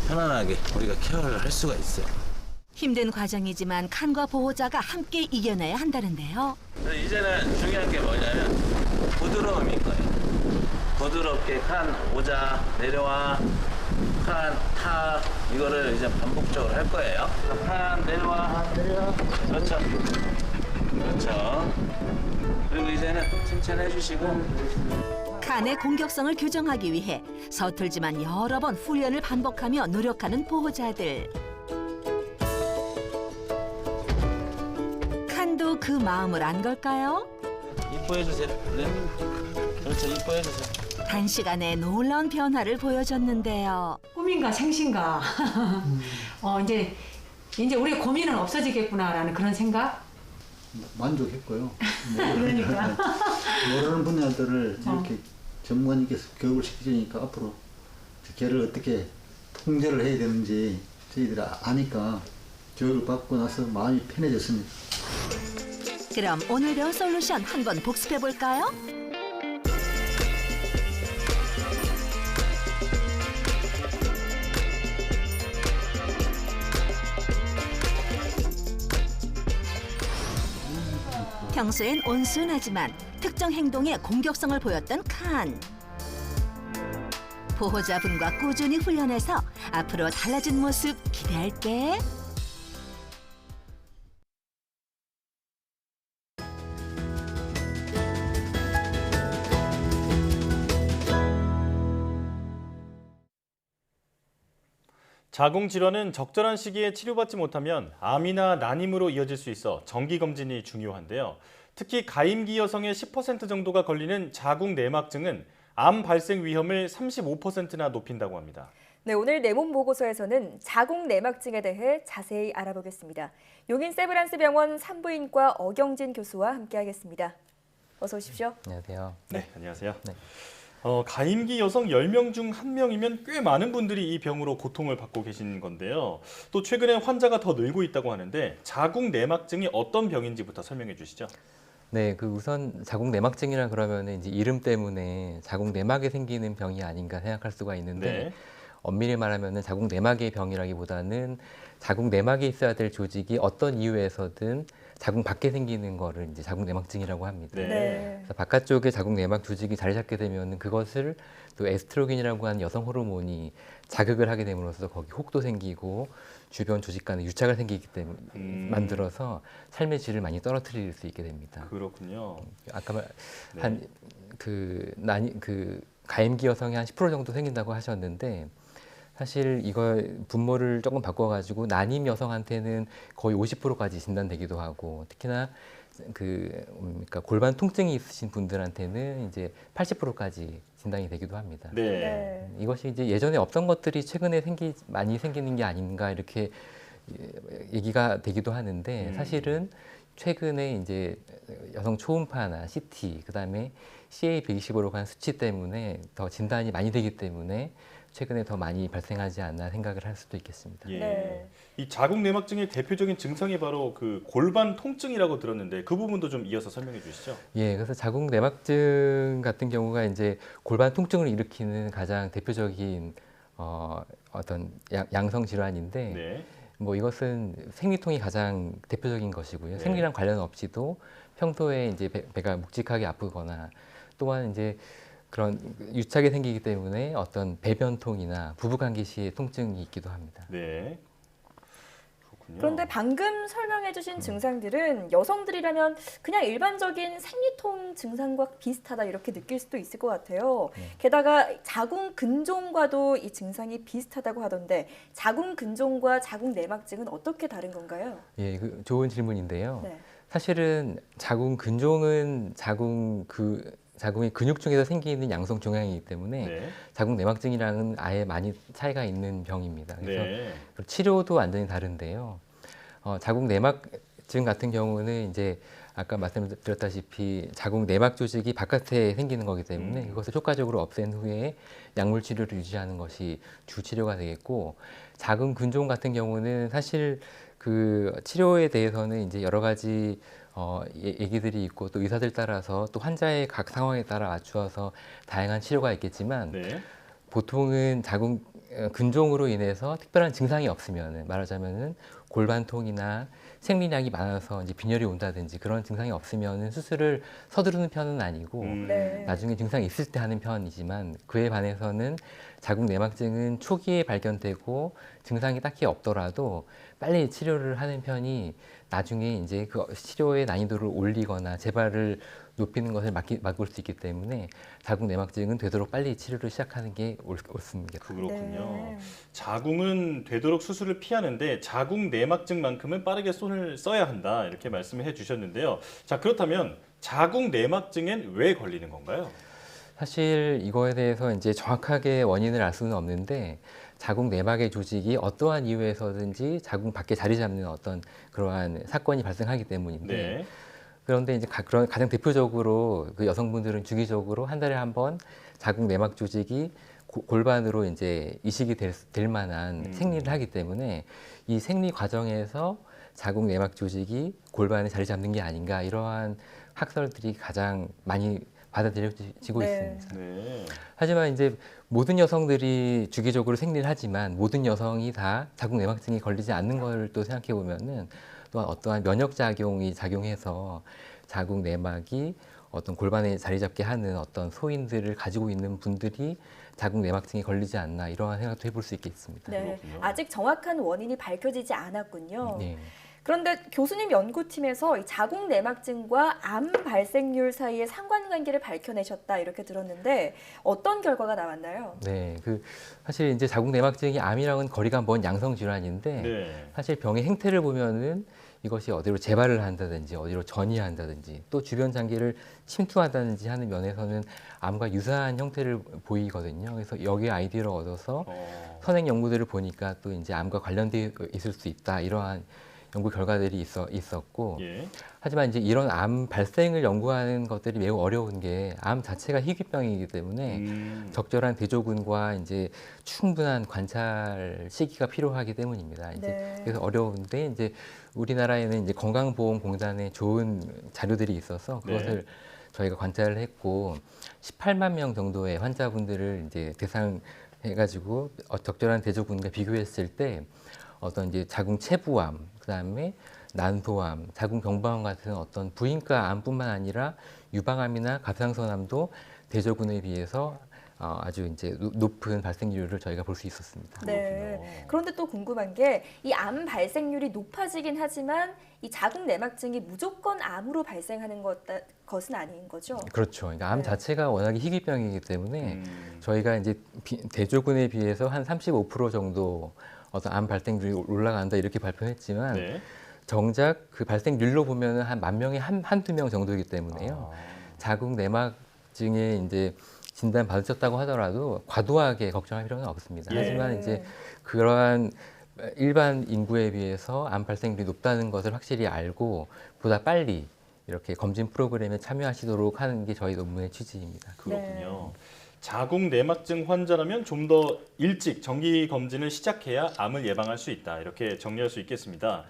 편안하게 우리가 케어를 할 수가 있어요. 힘든 과정이지만 칸과 보호자가 함께 이겨내야 한다는데요. 이제는 중요한 게 뭐냐면 부드러움인 거예요. 부드럽게 칸 오자, 내려와, 칸 타, 이거를 이제 반복적으로 할 거예요. 칸 내려와, 그렇죠. 그렇죠. 그리고 이제는 칭찬해 주시고. 칸의 공격성을 교정하기 위해 서툴지만 여러 번 훈련을 반복하며 노력하는 보호자들. 칸도 그 마음을 안 걸까요? 이뻐해 주세요. 네. 그렇죠. 이뻐해 주세요. 단시간에 놀라운 변화를 보여줬는데요. 꿈인가 생신가. 이제 우리 고민은 없어지겠구나라는 그런 생각. 만족했고요. 그러니까. 모르는 분야들을 이렇게 전문가님께서 교육을 시키니까 앞으로 걔를 어떻게 통제를 해야 되는지 저희들이 아니까 교육을 받고 나서 마음이 편해졌습니다. 그럼 오늘 배운 솔루션 한번 복습해 볼까요? 평소엔 온순하지만 특정 행동에 공격성을 보였던 칸. 보호자분과 꾸준히 훈련해서 앞으로 달라진 모습 기대할게. 자궁 질환은 적절한 시기에 치료받지 못하면 암이나 난임으로 이어질 수 있어 정기검진이 중요한데요. 특히 가임기 여성의 10% 정도가 걸리는 자궁 내막증은 암 발생 위험을 35%나 높인다고 합니다. 네, 오늘 내몸 보고서에서는 자궁 내막증에 대해 자세히 알아보겠습니다. 용인 세브란스 병원 산부인과 어경진 교수와 함께하겠습니다. 어서 오십시오. 안녕하세요. 네, 안녕하세요. 네. 가임기 여성 10명 중 1명이면 꽤 많은 분들이 이 병으로 고통을 받고 계신 건데요. 또 최근에 환자가 더 늘고 있다고 하는데 자궁 내막증이 어떤 병인지부터 설명해 주시죠. 네, 우선 자궁 내막증이라 그러면 이제 이름 때문에 자궁 내막에 생기는 병이 아닌가 생각할 수가 있는데 네. 엄밀히 말하면 자궁 내막의 병이라기보다는 자궁 내막에 있어야 될 조직이 어떤 이유에서든 자궁 밖에 생기는 거를 이제 자궁 내막증이라고 합니다. 네. 그래서 바깥쪽에 자궁 내막 조직이 자리 잡게 되면 그것을 또 에스트로겐이라고 하는 여성 호르몬이 자극을 하게 됨으로써 거기 혹도 생기고 주변 조직 간에 유착을 생기기 때문에 만들어서 삶의 질을 많이 떨어뜨릴 수 있게 됩니다. 그렇군요. 아까 네. 가임기 여성이 한 10% 정도 생긴다고 하셨는데 사실 이거 분모를 조금 바꿔가지고 난임 여성한테는 거의 50%까지 진단되기도 하고 특히나 골반 통증이 있으신 분들한테는 이제 80%까지 진단이 되기도 합니다. 네. 이것이 이제 예전에 없던 것들이 최근에 많이 생기는 게 아닌가 이렇게 얘기가 되기도 하는데 사실은 최근에 이제 여성 초음파나 CT 그다음에 CA120으로 간 수치 때문에 더 진단이 많이 되기 때문에 최근에 더 많이 발생하지 않나 생각을 할 수도 있겠습니다. 예. 네. 이 자궁 내막증의 대표적인 증상이 바로 골반 통증이라고 들었는데 그 부분도 좀 이어서 설명해 주시죠. 예, 그래서 자궁 내막증 같은 경우가 이제 골반 통증을 일으키는 가장 대표적인 어떤 양성 질환인데 네. 뭐 이것은 생리통이 가장 대표적인 것이고요. 네. 생리랑 관련 없이도 평소에 이제 배가 묵직하게 아프거나 또한 이제 그런 유착이 생기기 때문에 어떤 배변통이나 부부관계 시의 통증이 있기도 합니다. 네. 그렇군요. 그런데 방금 설명해 주신 증상들은 여성들이라면 그냥 일반적인 생리통 증상과 비슷하다 이렇게 느낄 수도 있을 것 같아요. 게다가 자궁 근종과도 이 증상이 비슷하다고 하던데 자궁 근종과 자궁 내막증은 어떻게 다른 건가요? 예, 좋은 질문인데요. 네. 사실은 자궁 근종은 자궁의 근육 중에서 생기는 양성 종양이기 때문에 네. 자궁 내막증이랑은 아예 많이 차이가 있는 병입니다. 그래서 네. 치료도 완전히 다른데요. 자궁 내막증 같은 경우는 이제 아까 말씀드렸다시피 자궁 내막 조직이 바깥에 생기는 거기 때문에 그것을 효과적으로 없앤 후에 약물 치료를 유지하는 것이 주 치료가 되겠고 자궁 근종 같은 경우는 사실 치료에 대해서는 이제 여러 가지 얘기들이 있고 또 의사들 따라서 또 환자의 각 상황에 따라 맞추어서 다양한 치료가 있겠지만 네. 보통은 자궁 근종으로 인해서 특별한 증상이 없으면은 말하자면은 골반통이나 생리량이 많아서 이제 빈혈이 온다든지 그런 증상이 없으면은 수술을 서두르는 편은 아니고 네. 나중에 증상이 있을 때 하는 편이지만 그에 반해서는 자궁 내막증은 초기에 발견되고 증상이 딱히 없더라도 빨리 치료를 하는 편이 나중에 이제 그 치료의 난이도를 올리거나 재발을 높이는 것을 막을 수 있기 때문에 자궁 내막증은 되도록 빨리 치료를 시작하는 게 옳습니다. 그렇군요. 네. 자궁은 되도록 수술을 피하는데 자궁 내막증만큼은 빠르게 손을 써야 한다 이렇게 말씀을 해주셨는데요. 자, 그렇다면 자궁 내막증엔 왜 걸리는 건가요? 사실 이거에 대해서 이제 정확하게 원인을 알 수는 없는데 자궁 내막의 조직이 어떠한 이유에서든지 자궁 밖에 자리 잡는 어떤 그러한 사건이 발생하기 때문인데 네. 그런데 이제 가장 대표적으로 그 여성분들은 주기적으로 한 달에 한 번 자궁 내막 조직이 골반으로 이제 이식이 될 만한 생리를 하기 때문에 이 생리 과정에서 자궁 내막 조직이 골반에 자리 잡는 게 아닌가 이러한 학설들이 가장 많이 받아들여지고 네. 있습니다. 네. 하지만 이제 모든 여성들이 주기적으로 생리를 하지만 모든 여성이 다 자궁 내막증이 걸리지 않는 걸 또 생각해 보면은 또한 어떠한 면역 작용이 작용해서 자궁 내막이 어떤 골반에 자리 잡게 하는 어떤 소인들을 가지고 있는 분들이 자궁 내막증에 걸리지 않나 이러한 생각도 해볼 수 있겠습니다. 네, 아직 정확한 원인이 밝혀지지 않았군요. 네. 그런데 교수님 연구팀에서 이 자궁 내막증과 암 발생률 사이의 상관관계를 밝혀내셨다 이렇게 들었는데 어떤 결과가 나왔나요? 네, 사실 이제 자궁 내막증이 암이랑은 거리가 먼 양성 질환인데 네. 사실 병의 행태를 보면은 이것이 어디로 재발을 한다든지 어디로 전이한다든지 또 주변 장기를 침투한다든지 하는 면에서는 암과 유사한 형태를 보이거든요. 그래서 여기에 아이디어를 얻어서 선행 연구들을 보니까 또 이제 암과 관련되어 있을 수 있다 이러한 연구 결과들이 있었고 예. 하지만 이제 이런 암 발생을 연구하는 것들이 매우 어려운 게 암 자체가 희귀병이기 때문에 적절한 대조군과 이제 충분한 관찰 시기가 필요하기 때문입니다. 이제 네. 그래서 어려운데 이제 우리나라에는 이제 건강보험공단에 좋은 자료들이 있어서 그것을 네. 저희가 관찰을 했고 18만 명 정도의 환자분들을 이제 대상해가지고 적절한 대조군과 비교했을 때 어떤 이제 자궁 체부암, 그다음에 난소암, 자궁 경부암 같은 어떤 부인과 암뿐만 아니라 유방암이나 갑상선암도 대조군에 비해서 아주 이제 높은 발생률을 저희가 볼 수 있었습니다. 네. 그런데 또 궁금한 게 이 암 발생률이 높아지긴 하지만 이 자궁 내막증이 무조건 암으로 발생하는 것은 아닌 거죠? 그렇죠. 그러니까 암 네. 자체가 워낙에 희귀병이기 때문에 저희가 이제 대조군에 비해서 한 35% 정도 어떤 암 발생률이 올라간다 이렇게 발표했지만 네. 정작 그 발생률로 보면은 한 10,000명에 한두 명 정도이기 때문에요. 자궁 내막증에 이제 진단 받으셨다고 하더라도 과도하게 걱정할 필요는 없습니다. 예. 하지만 이제 그러한 일반 인구에 비해서 암 발생률이 높다는 것을 확실히 알고 보다 빨리 이렇게 검진 프로그램에 참여하시도록 하는 게 저희 논문의 취지입니다. 그렇군요. 자궁 내막증 환자라면 좀 더 일찍 정기 검진을 시작해야 암을 예방할 수 있다. 이렇게 정리할 수 있겠습니다.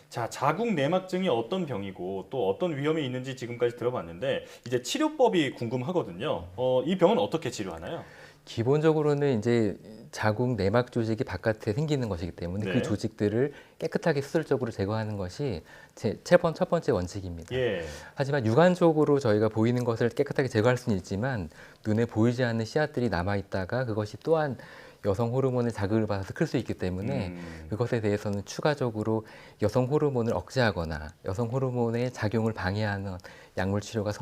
자, 자궁 내막증이 어떤 병이고 또 어떤 위험이 있는지 지금까지 들어봤는데 이제 치료법이 궁금하거든요. 이 병은 어떻게 치료하나요? 기본적으로는 이제 자궁 내막 조직이 바깥에 생기는 것이기 때문에 네. 그 조직들을 깨끗하게 수술적으로 제거하는 것이 첫 번째 원칙입니다. 예. 하지만 육안적으로 저희가 보이는 것을 깨끗하게 제거할 수는 있지만 눈에 보이지 않는 씨앗들이 남아있다가 그것이 또한 여성 호르몬의 자극을 받아서 클 수 있기 때문에 그것에 대해서는 추가적으로 여성 호르몬을 억제하거나 여성 호르몬의 작용을 방해하는 약물 치료가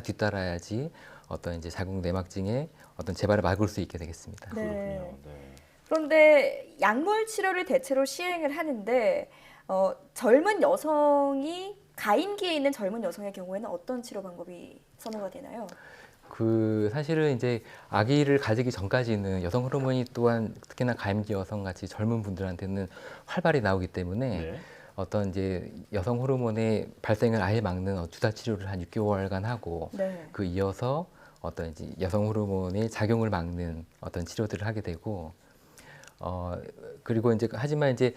뒤따라야지 어떤 이제 자궁 내막증의 어떤 재발을 막을 수 있게 되겠습니다. 네. 그런데 약물 치료를 대체로 시행을 하는데 젊은 여성이 가임기에 있는 젊은 여성의 경우에는 어떤 치료 방법이 선호가 되나요? 사실은 이제 아기를 가지기 전까지는 여성 호르몬이 또한 특히나 가임기 여성 같이 젊은 분들한테는 활발히 나오기 때문에 네. 어떤 이제 여성 호르몬의 발생을 아예 막는 주사 치료를 한 6개월간 하고 네. 그 이어서 어떤 이제 여성 호르몬의 작용을 막는 어떤 치료들을 하게 되고 그리고 이제 하지만 이제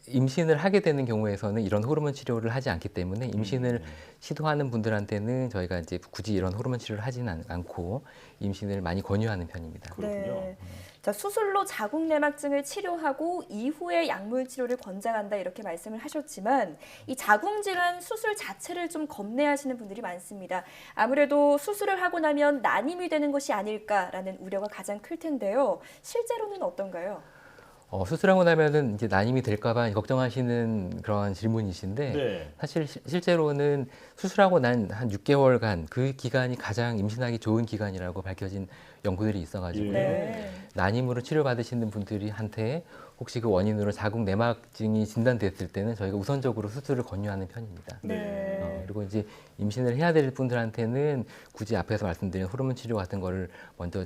임신을 하게 되는 경우에서는 이런 호르몬 치료를 하지 않기 때문에 임신을 시도하는 분들한테는 저희가 이제 굳이 이런 호르몬 치료를 하지는 않고 임신을 많이 권유하는 편입니다. 네. 자, 수술로 자궁 내막증을 치료하고 이후에 약물 치료를 권장한다 이렇게 말씀을 하셨지만 이 자궁 질환 수술 자체를 좀 겁내하시는 분들이 많습니다. 아무래도 수술을 하고 나면 난임이 되는 것이 아닐까라는 우려가 가장 클 텐데요. 실제로는 어떤가요? 수술하고 나면은 이제 난임이 될까봐 걱정하시는 그런 질문이신데 네. 사실 실제로는 수술하고 난 한 6개월간 그 기간이 가장 임신하기 좋은 기간이라고 밝혀진 연구들이 있어가지고 네. 난임으로 치료받으시는 분들한테 혹시 그 원인으로 자궁 내막증이 진단됐을 때는 저희가 우선적으로 수술을 권유하는 편입니다. 네. 그리고 이제 임신을 해야 될 분들한테는 굳이 앞에서 말씀드린 호르몬 치료 같은 거를 먼저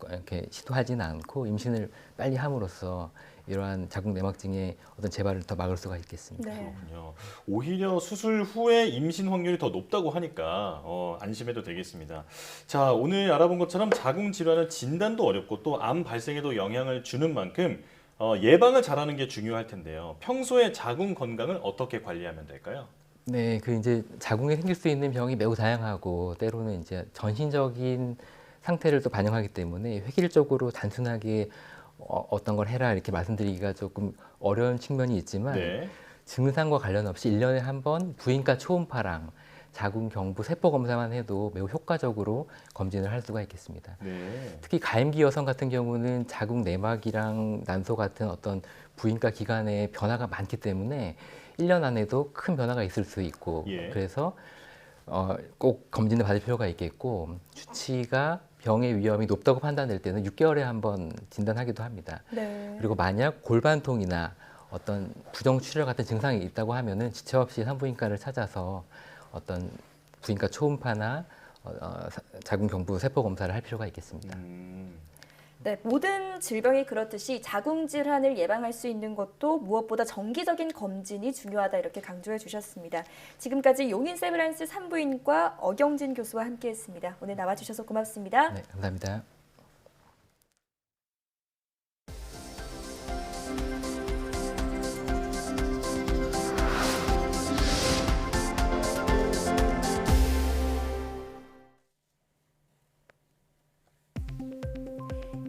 이렇게 시도하지는 않고 임신을 빨리 함으로써 이러한 자궁 내막증의 어떤 재발을 더 막을 수가 있겠습니다. 네. 그렇군요. 오히려 수술 후에 임신 확률이 더 높다고 하니까 안심해도 되겠습니다. 자, 오늘 알아본 것처럼 자궁 질환은 진단도 어렵고 또 암 발생에도 영향을 주는 만큼 예방을 잘하는 게 중요할 텐데요. 평소에 자궁 건강을 어떻게 관리하면 될까요? 네, 이제 자궁에 생길 수 있는 병이 매우 다양하고 때로는 이제 전신적인 상태를 또 반영하기 때문에 획일적으로 단순하게 어떤 걸 해라 이렇게 말씀드리기가 조금 어려운 측면이 있지만 네. 증상과 관련 없이 1년에 한 번 부인과 초음파랑 자궁 경부 세포 검사만 해도 매우 효과적으로 검진을 할 수가 있겠습니다. 네. 특히 가임기 여성 같은 경우는 자궁 내막이랑 난소 같은 어떤 부인과 기관에 변화가 많기 때문에 1년 안에도 큰 변화가 있을 수 있고 그래서 꼭 검진을 받을 필요가 있겠고 주치의가 병의 위험이 높다고 판단될 때는 6개월에 한 번 진단하기도 합니다. 네. 그리고 만약 골반통이나 어떤 부정출혈 같은 증상이 있다고 하면은 지체 없이 산부인과를 찾아서 어떤 부인과 초음파나 자궁 경부 세포 검사를 할 필요가 있겠습니다. 네, 모든 질병이 그렇듯이 자궁 질환을 예방할 수 있는 것도 무엇보다 정기적인 검진이 중요하다 이렇게 강조해 주셨습니다. 지금까지 용인 세브란스 산부인과 어경진 교수와 함께했습니다. 오늘 나와주셔서 고맙습니다. 네, 감사합니다.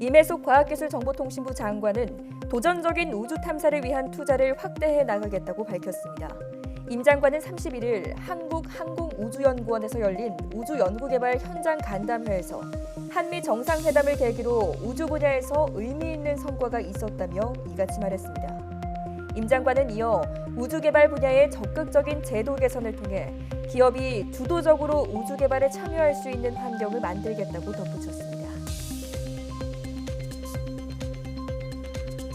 임혜숙 과학기술정보통신부 장관은 도전적인 우주 탐사를 위한 투자를 확대해 나가겠다고 밝혔습니다. 임 장관은 31일 한국항공우주연구원에서 열린 우주연구개발 현장 간담회에서 한미 정상회담을 계기로 우주 분야에서 의미 있는 성과가 있었다며 이같이 말했습니다. 임 장관은 이어 우주개발 분야의 적극적인 제도 개선을 통해 기업이 주도적으로 우주개발에 참여할 수 있는 환경을 만들겠다고 덧붙였습니다.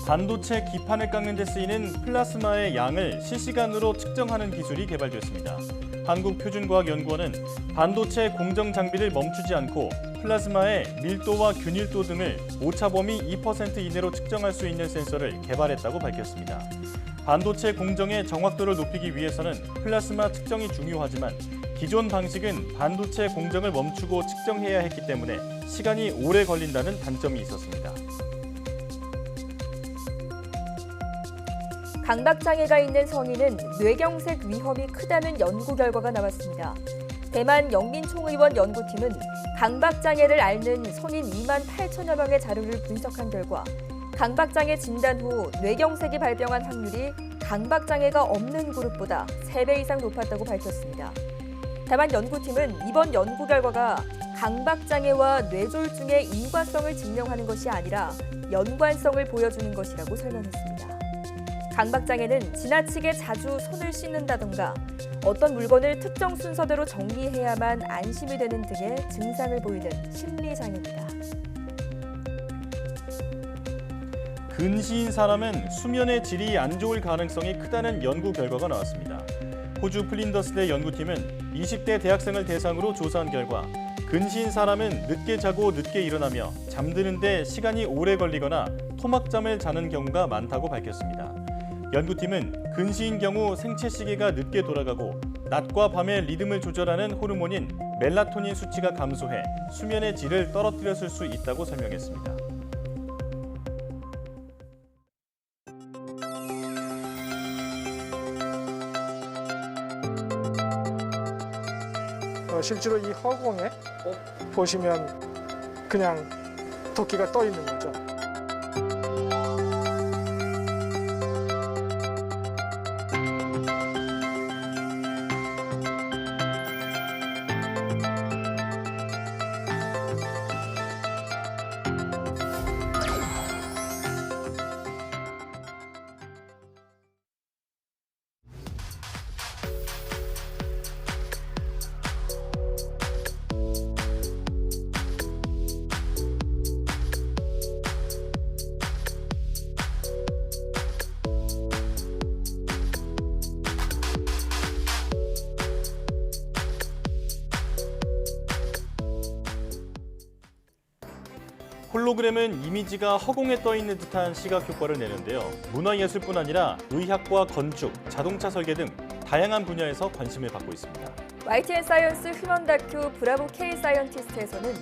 반도체 기판을 깎는 데 쓰이는 플라스마의 양을 실시간으로 측정하는 기술이 개발됐습니다. 한국표준과학연구원은 반도체 공정 장비를 멈추지 않고 플라스마의 밀도와 균일도 등을 오차 범위 2% 이내로 측정할 수 있는 센서를 개발했다고 밝혔습니다. 반도체 공정의 정확도를 높이기 위해서는 플라스마 측정이 중요하지만 기존 방식은 반도체 공정을 멈추고 측정해야 했기 때문에 시간이 오래 걸린다는 단점이 있었습니다. 강박장애가 있는 성인은 뇌경색 위험이 크다는 연구 결과가 나왔습니다. 대만 영민총의원 연구팀은 강박장애를 앓는 성인 2만 8천여 명의 자료를 분석한 결과 강박장애 진단 후 뇌경색이 발병한 확률이 강박장애가 없는 그룹보다 3배 이상 높았다고 밝혔습니다. 다만 연구팀은 이번 연구 결과가 강박장애와 뇌졸중의 인과성을 증명하는 것이 아니라 연관성을 보여주는 것이라고 설명했습니다. 강박장애는 지나치게 자주 손을 씻는다던가 어떤 물건을 특정 순서대로 정리해야만 안심이 되는 등의 증상을 보이는 심리장애입니다. 근시인 사람은 수면의 질이 안 좋을 가능성이 크다는 연구 결과가 나왔습니다. 호주 플린더스대 연구팀은 20대 대학생을 대상으로 조사한 결과 근시인 사람은 늦게 자고 늦게 일어나며 잠드는 데 시간이 오래 걸리거나 토막잠을 자는 경우가 많다고 밝혔습니다. 연구팀은 근시인 경우 생체 시계가 늦게 돌아가고 낮과 밤의 리듬을 조절하는 호르몬인 멜라토닌 수치가 감소해 수면의 질을 떨어뜨렸을 수 있다고 설명했습니다. 실제로 이 허공에 보시면 그냥 토끼가 떠 있는 거죠. 홀로그램은 이미지가 허공에 떠 있는 듯한 시각 효과를 내는데요. 문화예술뿐 아니라 의학과 건축, 자동차 설계 등 다양한 분야에서 관심을 받고 있습니다. YTN 사이언스 휴먼 다큐 브라보 K 사이언티스트에서는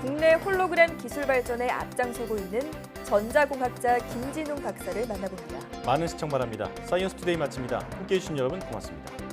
국내 홀로그램 기술 발전에 앞장서고 있는 전자공학자 김진웅 박사를 만나봅니다. 많은 시청 바랍니다. 사이언스 투데이 마칩니다. 함께해 주신 여러분 고맙습니다.